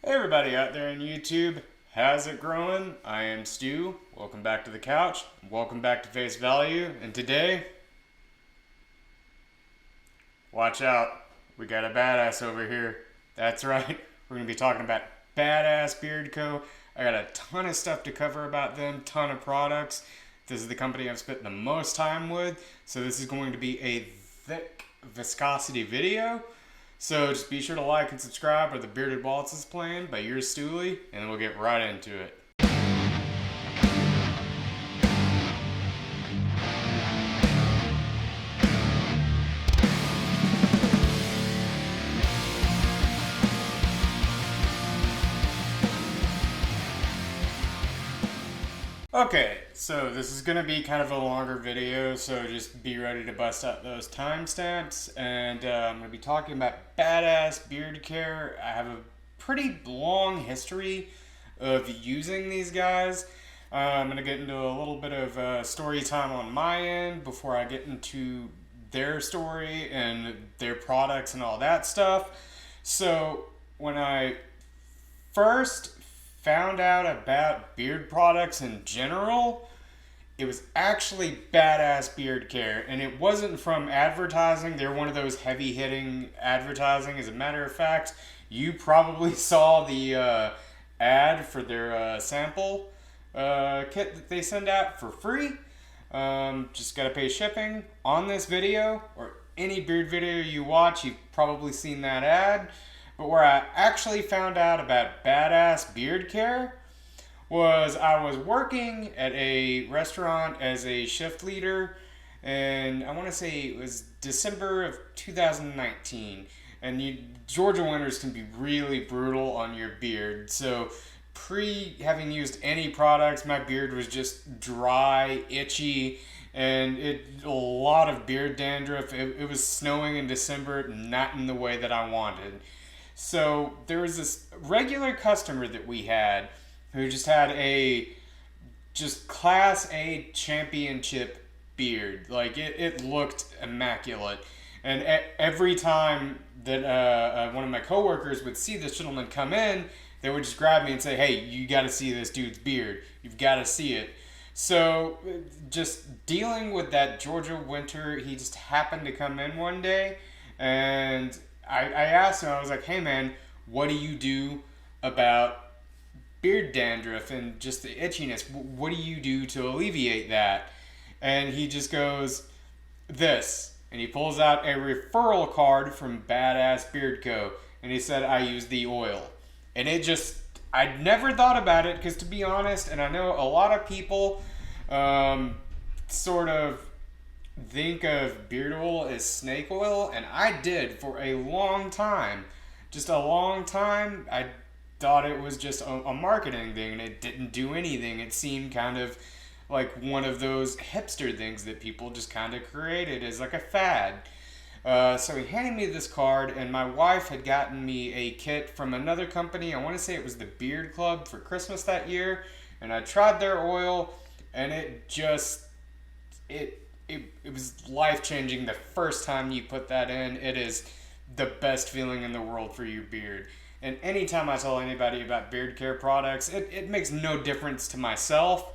Hey everybody out there on YouTube, how's it growing? I am Stu, welcome back to the couch, welcome back to Face Value, and today, watch out, we got a badass over here. That's right, we're going to be talking about Badass Beard Co. I got a ton of stuff to cover about them, ton of products. This is the company I've spent the most time with, so this is going to be a thick viscosity video. So just be sure to like and subscribe, or the Bearded Waltz is playing by yours Stooley, and then we'll get right into it. Okay, so this is going to be kind of a longer video, so just be ready to bust out those timestamps. And I'm going to be talking about Badass Beard Care. I have a pretty long history of using these guys. I'm going to get into a little bit of story time on my end before I get into their story and their products and all that stuff. So when I first found out about beard products in general, it was actually Badass Beard Care, and it wasn't from advertising. They're one of those heavy-hitting advertising. As a matter of fact, you probably saw the ad for their sample kit that they send out for free. Just gotta pay shipping. On this video, or any beard video you watch, you've probably seen that ad. But where I actually found out about Badass Beard Care was I was working at a restaurant as a shift leader, and I want to say it was December of 2019. And Georgia winters can be really brutal on your beard. So having used any products, my beard was just dry, itchy, and a lot of beard dandruff. It was snowing in December, not in the way that I wanted. So there was this regular customer that we had who just had a class A championship beard. Like it looked immaculate. And every time that one of my coworkers would see this gentleman come in, they would just grab me and say, "Hey, you got to see this dude's beard. You've got to see it." So just dealing with that Georgia winter, he just happened to come in one day, and I asked him, I was like, "Hey man, what do you do about beard dandruff and just the itchiness? What do you do to alleviate that?" And he just goes, "This." And he pulls out a referral card from Badass Beard Co. And he said, "I use the oil." And I'd never thought about it, because to be honest, and I know a lot of people sort of think of beard oil as snake oil, and I did for a long time. Just a long time. I thought it was just a marketing thing, and it didn't do anything. It seemed kind of like one of those hipster things that people just kind of created as like a fad. So he handed me this card, and my wife had gotten me a kit from another company. I want to say it was the Beard Club for Christmas that year, and I tried their oil, and it was life-changing the first time you put that in. It is the best feeling in the world for your beard. And anytime I tell anybody about beard care products, it makes no difference to myself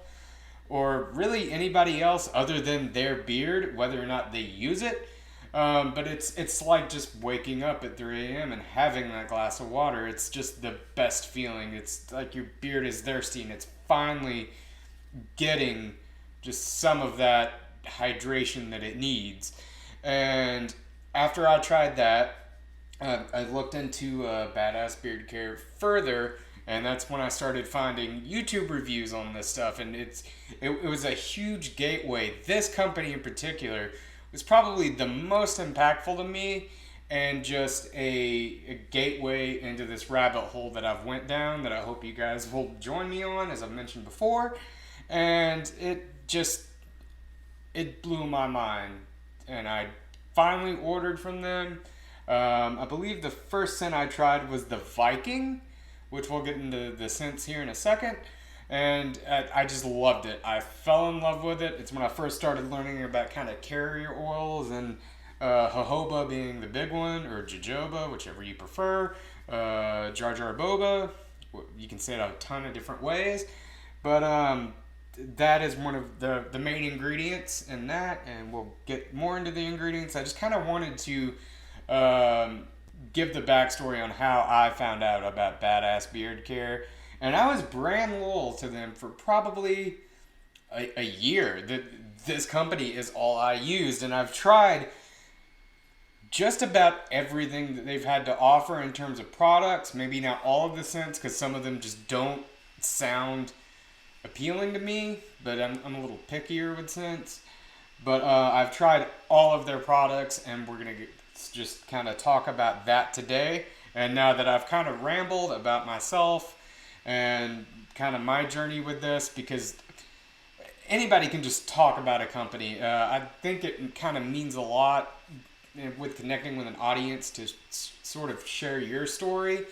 or really anybody else other than their beard, whether or not they use it. But it's like just waking up at 3 a.m. and having that glass of water. It's just the best feeling. It's like your beard is thirsty, and it's finally getting just some of that hydration that it needs. And after I tried that, I looked into Badass Beard Care further, and that's when I started finding YouTube reviews on this stuff. And it was a huge gateway. This company in particular was probably the most impactful to me, and just a gateway into this rabbit hole that I've went down that I hope you guys will join me on, as I've mentioned before. And it blew my mind, and I finally ordered from them. I believe the first scent I tried was the Viking, which we'll get into the scents here in a second. And I just loved it. I fell in love with it. It's when I first started learning about kind of carrier oils, and jojoba being the big one, or jojoba, whichever you prefer. Jar Jar Boba. You can say it a ton of different ways, but that is one of the main ingredients in that, and we'll get more into the ingredients. I just kind of wanted to give the backstory on how I found out about Badass Beard Care, and I was brand loyal to them for probably a year. This company is all I used, and I've tried just about everything that they've had to offer in terms of products. Maybe not all of the scents, because some of them just don't sound appealing to me, but I'm a little pickier with scents. But I've tried all of their products, and we're going to just kind of talk about that today. And now that I've kind of rambled about myself and kind of my journey with this, because anybody can just talk about a company. I think it kind of means a lot with connecting with an audience to sort of share your story.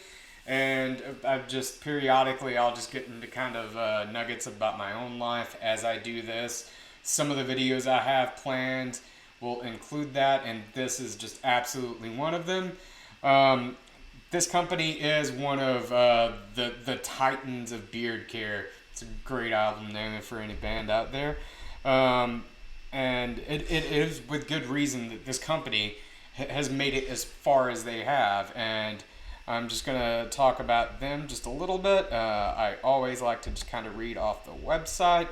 And I've just periodically, I'll just get into kind of nuggets about my own life as I do this. Some of the videos I have planned will include that, and this is just absolutely one of them. This company is one of the titans of beard care. It's a great album name for any band out there. And it is with good reason that this company has made it as far as they have. And I'm just going to talk about them just a little bit. I always like to just kind of read off the website.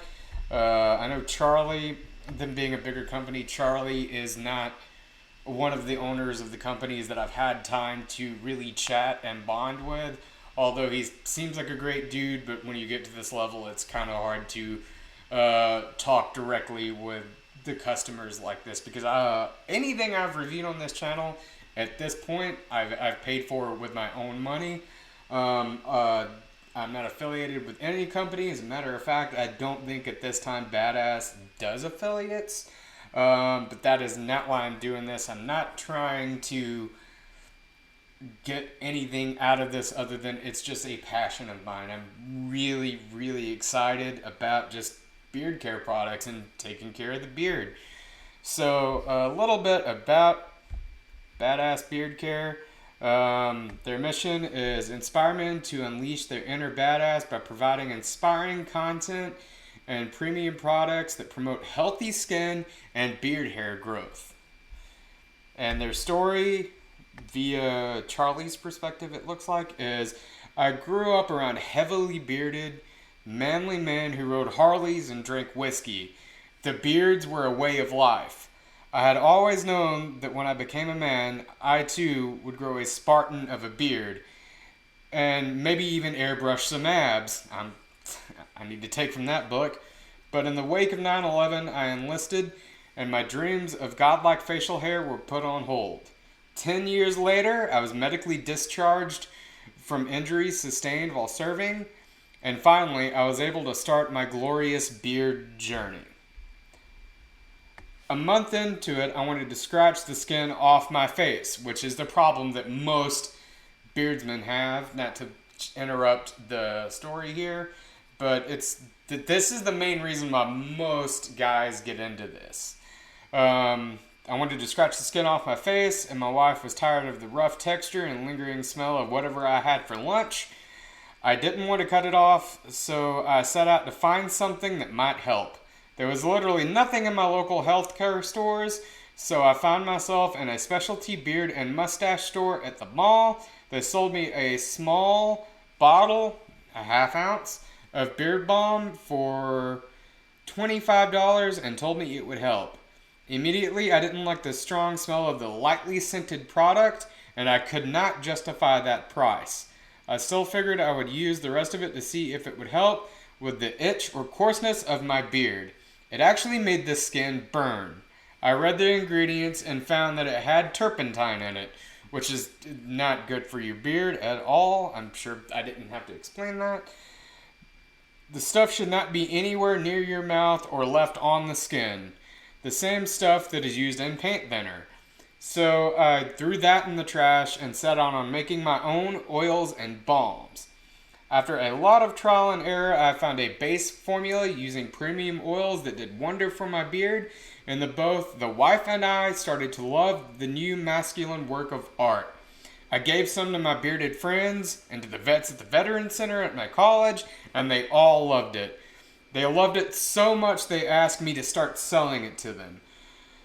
I know Charlie, them being a bigger company, Charlie is not one of the owners of the companies that I've had time to really chat and bond with. Although he seems like a great dude, but when you get to this level, it's kind of hard to talk directly with the customers like this, because anything I've reviewed on this channel at this point, I've paid for with my own money. I'm not affiliated with any company. As a matter of fact, I don't think at this time Badass does affiliates. But that is not why I'm doing this. I'm not trying to get anything out of this other than it's just a passion of mine. I'm really, really excited about just beard care products and taking care of the beard. So a little bit about Badass Beard Care. Their mission is inspire men to unleash their inner badass by providing inspiring content and premium products that promote healthy skin and beard hair growth. And their story, via Charlie's perspective, it looks like, is I grew up around heavily bearded, manly men who rode Harleys and drank whiskey. The beards were a way of life. I had always known that when I became a man, I too would grow a Spartan of a beard, and maybe even airbrush some abs. I need to take from that book. But in the wake of 9/11, I enlisted, and my dreams of godlike facial hair were put on hold. 10 years later, I was medically discharged from injuries sustained while serving, and finally, I was able to start my glorious beard journey. A month into it, I wanted to scratch the skin off my face, which is the problem that most beardsmen have. Not to interrupt the story here, but this is the main reason why most guys get into this. I wanted to scratch the skin off my face, and my wife was tired of the rough texture and lingering smell of whatever I had for lunch. I didn't want to cut it off, so I set out to find something that might help. There was literally nothing in my local healthcare stores, so I found myself in a specialty beard and mustache store at the mall. They sold me a small bottle, a half ounce, of beard balm for $25 and told me it would help. Immediately, I didn't like the strong smell of the lightly scented product, and I could not justify that price. I still figured I would use the rest of it to see if it would help with the itch or coarseness of my beard. It actually made the skin burn. I read the ingredients and found that it had turpentine in it, which is not good for your beard at all. I'm sure I didn't have to explain that. The stuff should not be anywhere near your mouth or left on the skin. The same stuff that is used in paint thinner. So I threw that in the trash and set on making my own oils and balms. After a lot of trial and error, I found a base formula using premium oils that did wonder for my beard, and both the wife and I started to love the new masculine work of art. I gave some to my bearded friends and to the vets at the Veteran Center at my college, and they all loved it. They loved it so much they asked me to start selling it to them.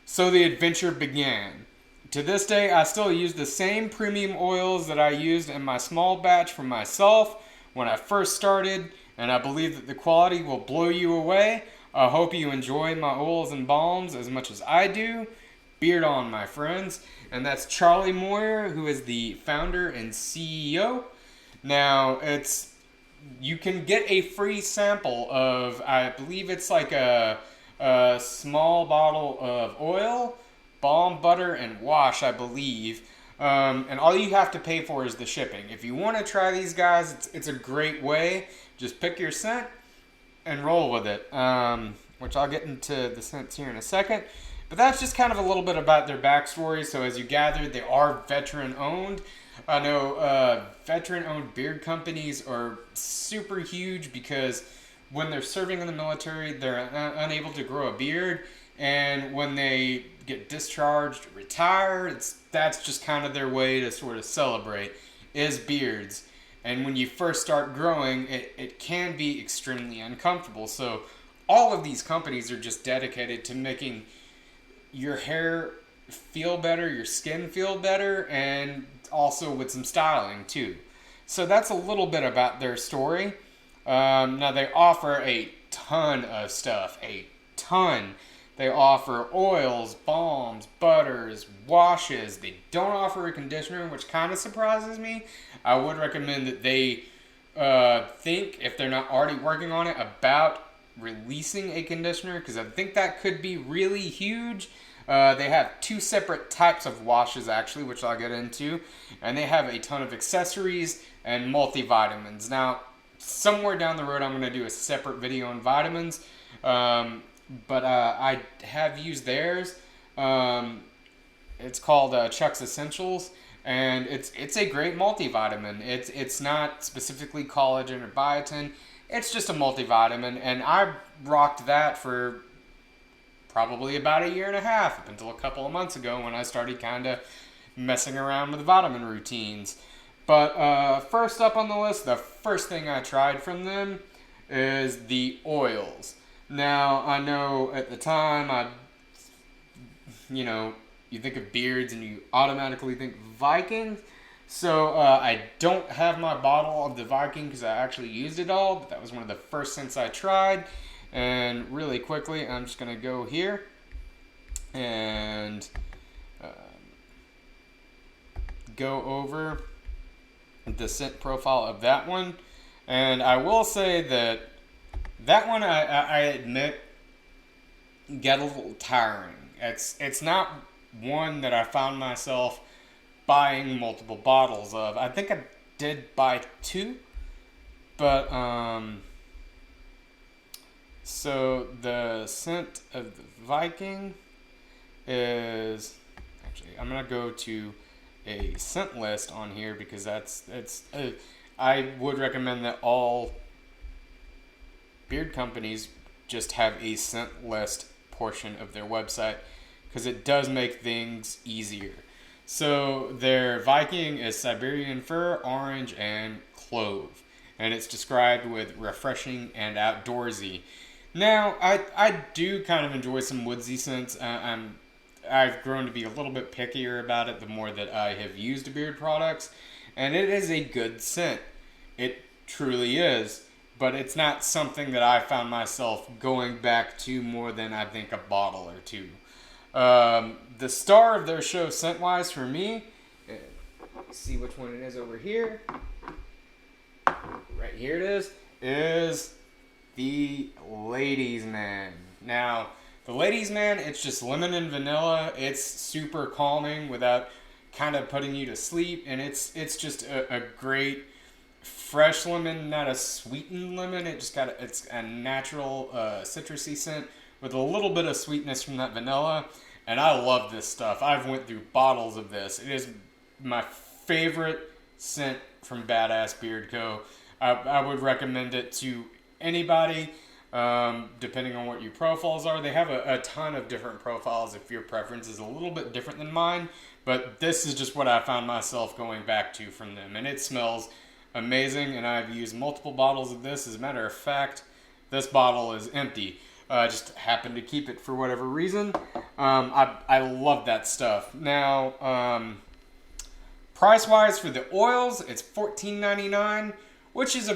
So the adventure began. To this day, I still use the same premium oils that I used in my small batch for myself when I first started, and I believe that the quality will blow you away. I hope you enjoy my oils and balms as much as I do. Beard on, my friends. And that's Charlie Moyer, who is the founder and CEO. Now, you can get a free sample of, I believe it's like a small bottle of oil, balm, butter, and wash, I believe. And all you have to pay for is the shipping. If you want to try these guys, it's a great way. Just pick your scent and roll with it, which I'll get into the scents here in a second. But that's just kind of a little bit about their backstory. So as you gathered, they are veteran-owned. I know veteran-owned beard companies are super huge because when they're serving in the military, they're unable to grow a beard. And when they get discharged, retire, that's just kind of their way to sort of celebrate, is beards. And when you first start growing, it can be extremely uncomfortable. So all of these companies are just dedicated to making your hair feel better, your skin feel better, and also with some styling too. So that's a little bit about their story. Now they offer a ton of stuff, a ton. They offer oils, balms, butters, washes. They don't offer a conditioner, which kind of surprises me. I would recommend that they think, if they're not already working on it, about releasing a conditioner, because I think that could be really huge. They have two separate types of washes, actually, which I'll get into. And they have a ton of accessories and multivitamins. Now, somewhere down the road, I'm going to do a separate video on vitamins. But I have used theirs. It's called Chuck's Essentials, and it's a great multivitamin. It's not specifically collagen or biotin. It's just a multivitamin, and I rocked that for probably about a year and a half, up until a couple of months ago when I started kind of messing around with vitamin routines. But first up on the list, the first thing I tried from them is the oils. Now, I know at the time, you think of beards and you automatically think Viking. So I don't have my bottle of the Viking because I actually used it all, but that was one of the first scents I tried. And really quickly, I'm just going to go here and go over the scent profile of that one. And I will say that one, I admit, get a little tiring. It's not one that I found myself buying multiple bottles of. I think I did buy two, but so the scent of the Viking is, actually, I'm gonna go to a scent list on here because I would recommend that all beard companies just have a scent list portion of their website because it does make things easier. So their Viking is Siberian fir, orange, and clove, and it's described with refreshing and outdoorsy. Now, I do kind of enjoy some woodsy scents. I've grown to be a little bit pickier about it the more that I have used beard products, and it is a good scent. It truly is, but it's not something that I found myself going back to more than I think a bottle or two. The star of their show scent-wise for me, let's see which one it is over here. Right here it is the Ladies Man. Now, the Ladies Man, it's just lemon and vanilla. It's super calming without kind of putting you to sleep, and it's just a great fresh lemon, not a sweetened lemon. It's a natural citrusy scent with a little bit of sweetness from that vanilla, and I love this stuff. I've went through bottles of this. It is my favorite scent from Badass Beard Co. I would recommend it to anybody, depending on what your profiles are. They have a ton of different profiles if your preference is a little bit different than mine, But this is just what I found myself going back to from them, and it smells amazing. And I've used multiple bottles of this. As a matter of fact, this bottle is empty. I just happened to keep it for whatever reason. I love that stuff. Now, price wise for the oils, it's $14.99, which is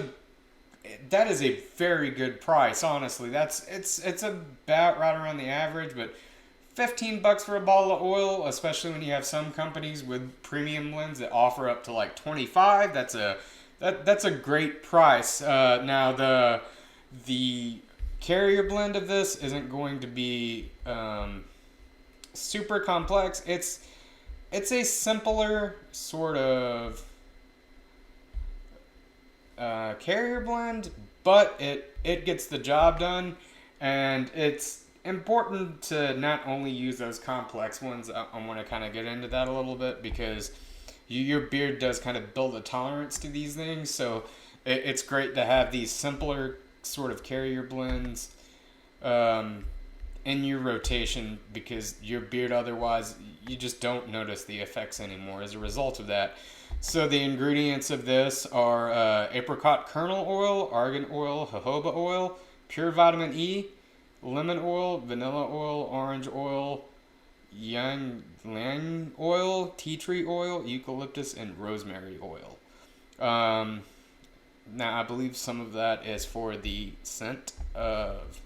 that is a very good price. Honestly, it's about right around the average, but $15 for a bottle of oil, especially when you have some companies with premium blends that offer up to like 25. That's a great price. Now the carrier blend of this isn't going to be super complex. It's a simpler sort of carrier blend, but it gets the job done, and it's important to not only use those complex ones. I want to kind of get into that a little bit, because your beard does kind of build a tolerance to these things, so it's great to have these simpler sort of carrier blends in your rotation, because your beard otherwise, you just don't notice the effects anymore as a result of that. So the ingredients of this are apricot kernel oil, argan oil, jojoba oil, pure vitamin E, lemon oil, vanilla oil, orange oil, ylang ylang oil, tea tree oil, eucalyptus, and rosemary oil. Now I believe some of that is for the scent of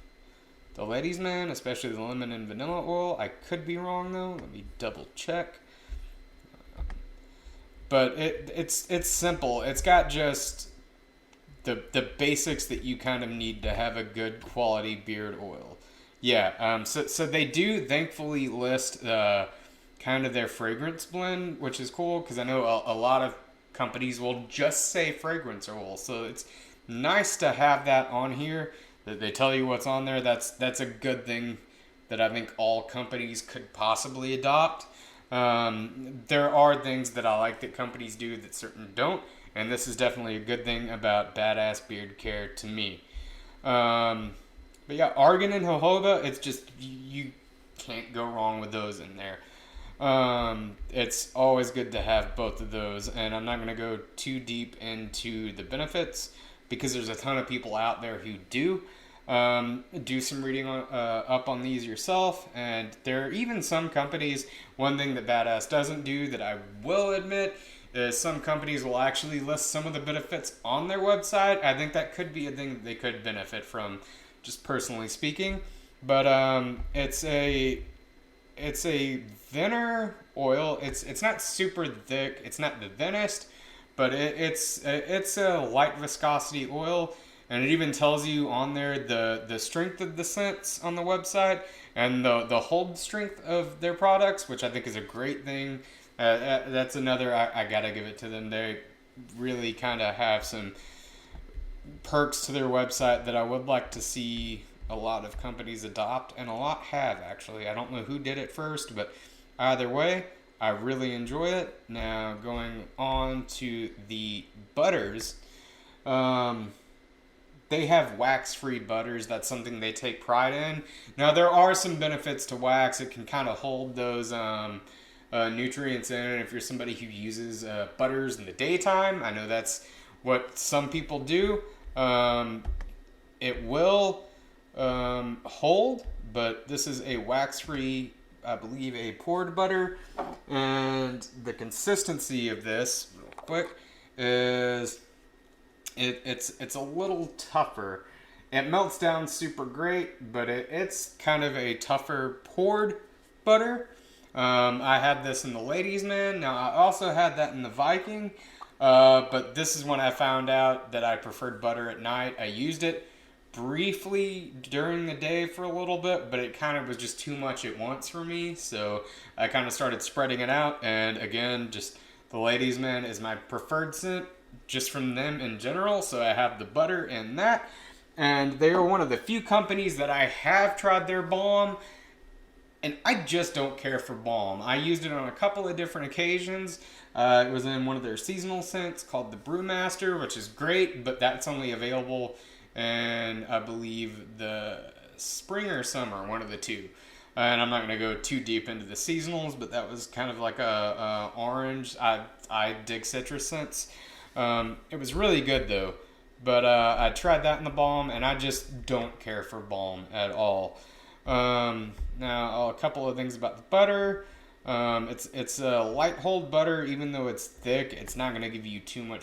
the ladies' man, especially the lemon and vanilla oil. I could be wrong though. Let me double check. But it's simple. It's got just the basics that you kind of need to have a good quality beard oil. Yeah. So they do thankfully list kind of their fragrance blend, which is cool, because I know a lot of companies will just say fragrance oil. So it's nice to have that on here, that they tell you what's on there. That's a good thing that I think all companies could possibly adopt. There are things that I like that companies do that certain don't, and this is definitely a good thing about Badass Beard Care to me. But yeah, argan and jojoba, it's just, you can't go wrong with those in there. It's always good to have both of those, and I'm not going to go too deep into the benefits, because there's a ton of people out there who do. Do some reading up on these yourself, and there are even some companies, one thing that Badass doesn't do that I will admit is some companies will actually list some of the benefits on their website. I think that could be a thing that they could benefit from, just personally speaking. But it's a thinner oil. It's not super thick. It's not the thinnest, but it's a light viscosity oil. And it even tells you on there the strength of the scents on the website, and the hold strength of their products, which I think is a great thing. That's another, I gotta give it to them. They really kind of have some perks to their website that I would like to see a lot of companies adopt, and a lot have actually. I don't know who did it first, but either way, I really enjoy it. Now going on to the butters. They have wax-free butters. That's something they take pride in. Now, there are some benefits to wax. It can kind of hold those nutrients in it if you're somebody who uses butters in the daytime. I know that's what some people do. It will hold, but this is a wax-free, I believe, a poured butter. And the consistency of this, real quick, is... It's a little tougher. It melts down super great, but it's kind of a tougher poured butter. I had this in the Ladies' Man. Now, I also had that in the Viking, but this is when I found out that I preferred butter at night. I used it briefly during the day for a little bit, but it kind of was just too much at once for me, so I kind of started spreading it out. And again, just the Ladies' Man is my preferred scent, just from them in general, so I have the butter and that. And they are one of the few companies that I have tried their balm, and I just don't care for balm. I used it on a couple of different occasions. It was in one of their seasonal scents called the Brewmaster, which is great, but that's only available in, I believe, the spring or summer, one of the two. And I'm not going to go too deep into the seasonals, but that was kind of like a orange. I dig citrus scents. It was really good though. But I tried that in the balm, and I just don't care for balm at all. Now, a couple of things about the butter. It's a light hold butter, even though it's thick. It's not going to give you too much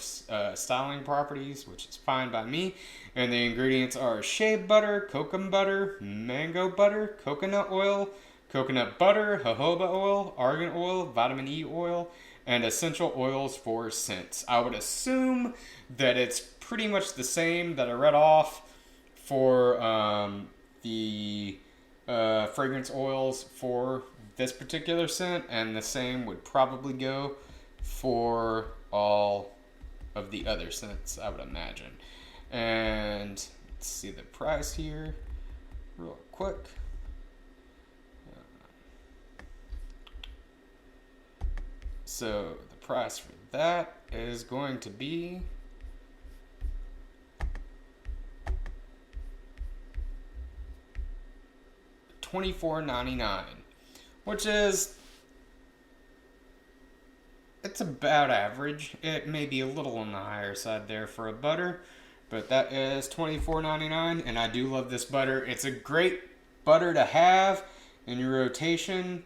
styling properties, which is fine by me. And the ingredients are shea butter, kokum butter, mango butter, coconut oil, coconut butter, jojoba oil, argan oil, vitamin E oil, and essential oils for scents. I would assume that it's pretty much the same that I read off for the fragrance oils for this particular scent, and the same would probably go for all of the other scents, I would imagine. And let's see the price here real quick. So the price for that is going to be $24.99, which is, it's about average. It may be a little on the higher side there for a butter, but that is $24.99, and I do love this butter. It's a great butter to have in your rotation.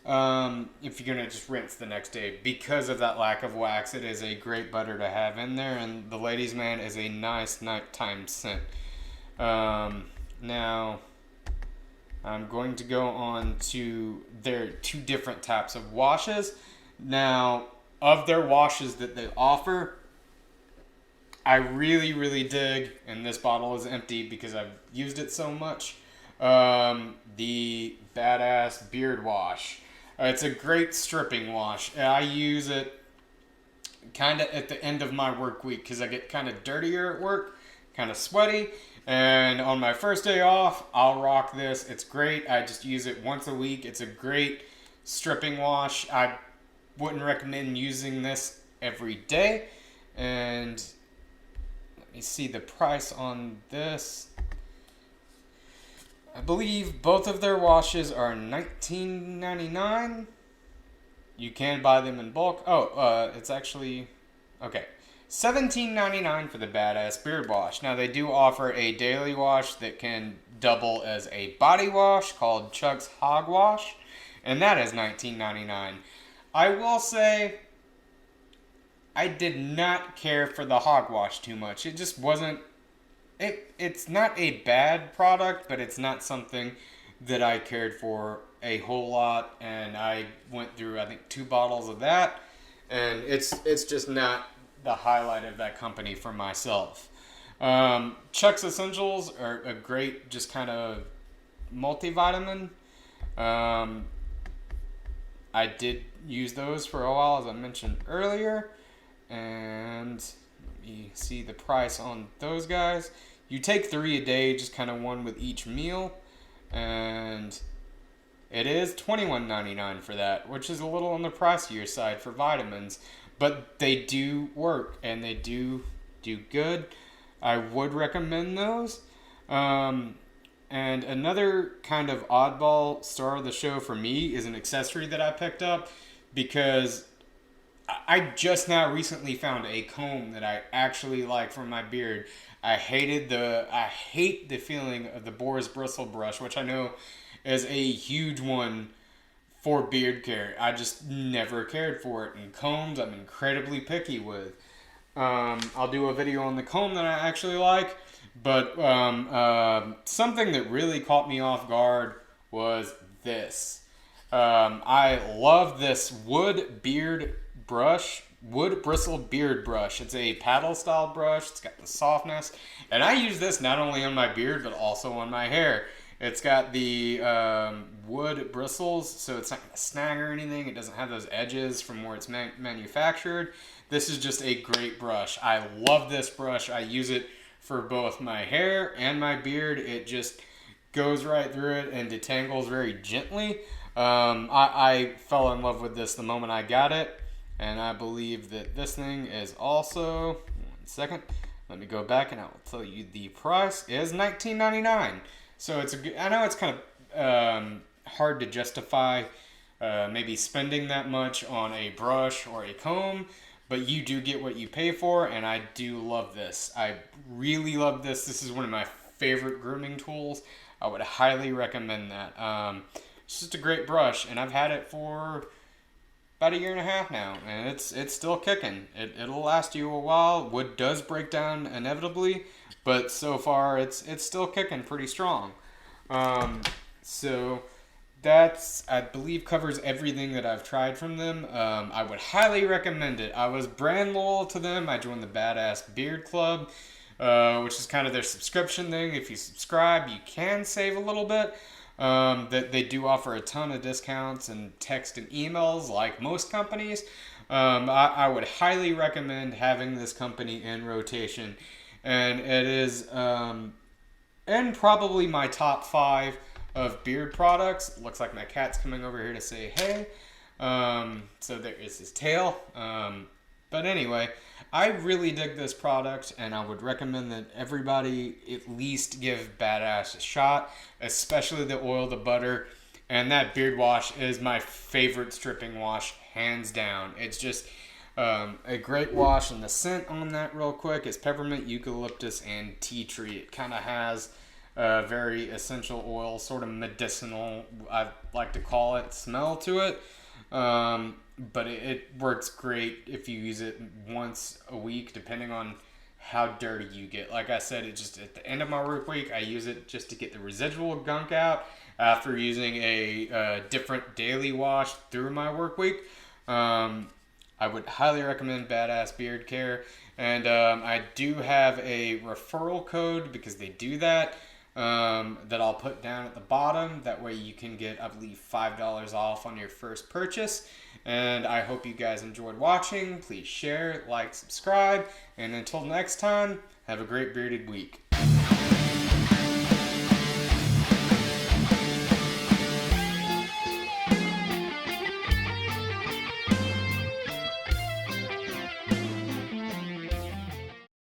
If you're gonna just rinse the next day because of that lack of wax, it is a great butter to have in there, and the Ladies Man is a nice nighttime scent. Now I'm going to go on to their two different types of washes. Now, of their washes that they offer, I really dig, and this bottle is empty because I've used it so much, the Badass Beard Wash. It's a great stripping wash. I use it kind of at the end of my work week because I get kind of dirtier at work, kind of sweaty. And on my first day off, I'll rock this. It's great. I just use it once a week. It's a great stripping wash. I wouldn't recommend using this every day. And let me see the price on this. I believe both of their washes are $19.99. You can buy them in bulk. It's actually, okay, $17.99 for the Badass Beard Wash. Now, they do offer a daily wash that can double as a body wash called Chuck's Hog Wash, and that is $19.99. I will say, I did not care for the Hog Wash too much. It just wasn't, it's not a bad product, but it's not something that I cared for a whole lot, and I went through, I think, 2 bottles of that, and it's just not the highlight of that company for myself. Chuck's Essentials are a great, just kind of multivitamin. I did use those for a while, as I mentioned earlier, and let me see the price on those guys. You take 3 a day, just kind of one with each meal, and it is $21.99 for that, which is a little on the pricier side for vitamins, but they do work and they do good. I would recommend those. And another kind of oddball star of the show for me is an accessory that I picked up because I just now recently found a comb that I actually like for my beard. I hate the feeling of the Boar's Bristle Brush, which I know is a huge one for beard care. I just never cared for it. And combs, I'm incredibly picky with. I'll do a video on the comb that I actually like, but something that really caught me off guard was this. I love this wood bristle beard brush. It's a paddle style brush. It's got the softness, and I use this not only on my beard but also on my hair. It's got the wood bristles, so it's not going to snag or anything. It doesn't have those edges from where it's manufactured. This is just a great brush. I love this brush. I use it for both my hair and my beard. It just goes right through it and detangles very gently. I fell in love with this the moment I got it, and I believe that this thing is also, 1 second, let me go back and I will tell you the price is $19.99. So it's I know it's kind of hard to justify maybe spending that much on a brush or a comb, but you do get what you pay for, and I do love this. I really love this. This is one of my favorite grooming tools. I would highly recommend that. It's just a great brush, and I've had it for about a year and a half now, and it's still kicking. It'll last you a while. Wood does break down inevitably, but so far it's still kicking pretty strong. So that's, I believe, covers everything that I've tried from them. I would highly recommend it. I was brand loyal to them. I joined the Badass Beard Club, which is kind of their subscription thing. If you subscribe, you can save a little bit. That they do offer a ton of discounts and text and emails like most companies. I would highly recommend having this company in rotation, and it is in probably my top 5 of beard products. Looks like my cat's coming over here to say hey. So there is his tail. But anyway, I really dig this product, and I would recommend that everybody at least give Badass a shot, especially the oil to butter. And that beard wash is my favorite stripping wash, hands down. It's just a great wash, and the scent on that real quick is peppermint, eucalyptus, and tea tree. It kind of has a very essential oil, sort of medicinal, I like to call it, smell to it. But it works great if you use it once a week, depending on how dirty you get. Like I said, it just at the end of my work week, I use it just to get the residual gunk out after using a different daily wash through my work week. I would highly recommend Badass Beard Care, and I do have a referral code because they do that. That I'll put down at the bottom. That way you can get, I believe, $5 off on your first purchase. And I hope you guys enjoyed watching. Please share, like, subscribe, and until next time, have a great bearded week.